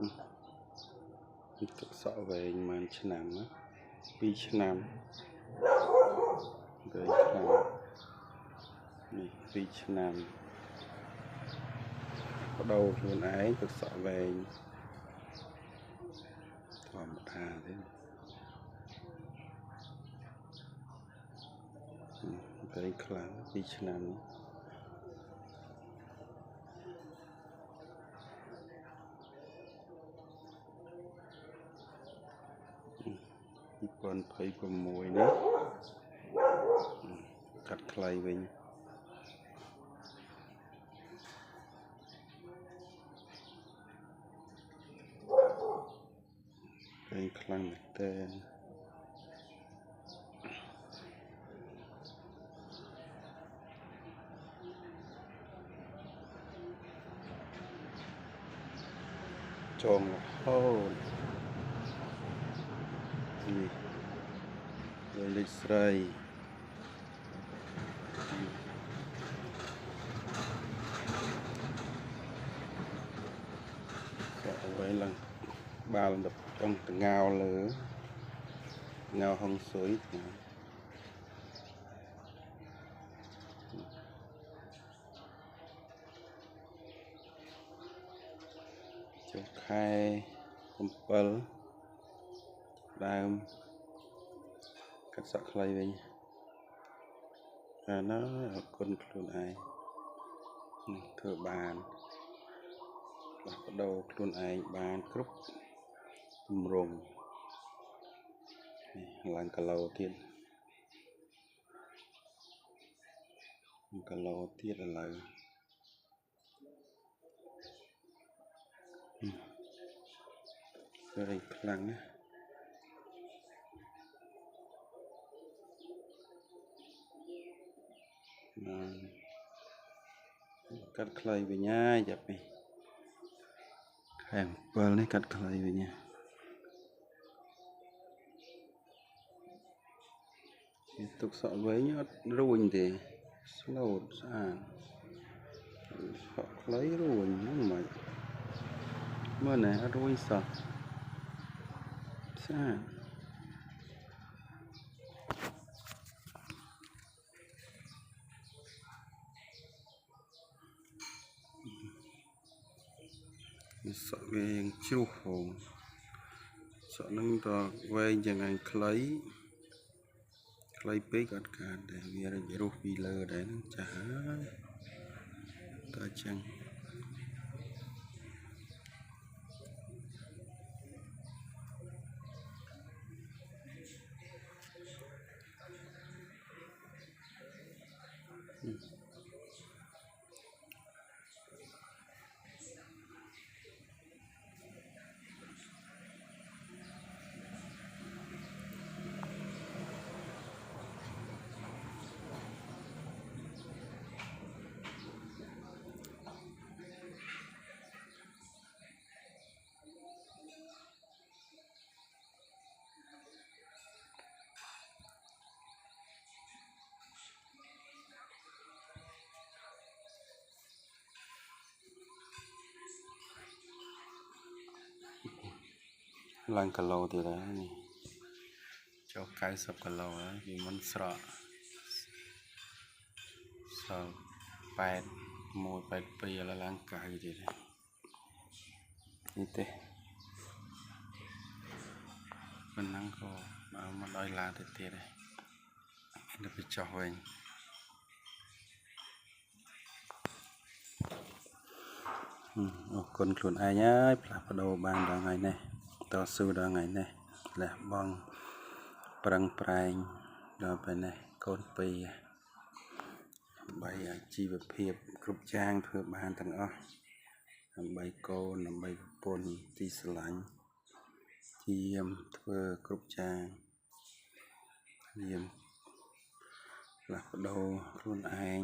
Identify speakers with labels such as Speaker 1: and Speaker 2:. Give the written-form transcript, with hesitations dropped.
Speaker 1: ទឹកសក់វែងមួយឆ្នាំណា2ឆ្នាំទៅឆ្នាំនេះ2ឆ្នាំបដូរខ្លួនឯងទឹកសក់វែងធម្មតាទេទៅខ្លាំង2ឆ្នាំ2026នេះកាត់ខ្លីវិញទៅខ្លាំងមែនតើចងរហូតនេះលេខស្រីក៏អ្វីឡើងបាល់ដល់ចង់តងោលើងោហងសុយចុះខែ7ដើមកាត់សក់ខ្លីវិញណាអរគុណខ្លួនឯងធ្វើបានផ្លាស់ប្ដូរខ្លួនឯងបានគ្រប់ទម្រង់ឡើងគីឡូទៀតឥឡូវvery ខ្លាំងណាកាត់ខ្លីវិញហើយចាប់នេះខែ7នេះកាត់ខ្លីវិញទុកសក់វែងអត់រួញទេស្លូតស្អាតសក់ខ្លីរួញហ្នឹងមិនមើលណែអត់រួញសោះស្អាតសក់វាជ្រុះហងសក់នឹងតវែងយ៉ាងណាខ្លីពេកអត់កើតតែវារស់ពីលើដែរហ្នឹងចាស់ហើយតើចឹងឡើងគីឡូទៀតហើយនេះចុះ90គីឡូហើយពីមុនស្រក81 82ឥឡូវឡើង9ទៀតនេះទេប៉ុណ្ណឹងក៏មកដល់ឡាទៅទៀតហើយទៅពីចុះវិញអរគុណខ្លួនឯងហើយផ្លាស់ប្ដូរបានដល់ថ្ងៃនេះតស៊ូដល់ថ្ងៃនេះលះបង់ប្រឹងប្រែងដល់ពេលនេះកូន2ដើម្បីអាជីវភាពគ្រប់យ៉ាងធ្វើបានទាំងអស់ដើម្បីកូនដើម្បីប្រពន្ធទីស្រឡាញ់ជាធ្វើគ្រប់យ៉ាងផ្លាស់ប្ដូរខ្លួនឯង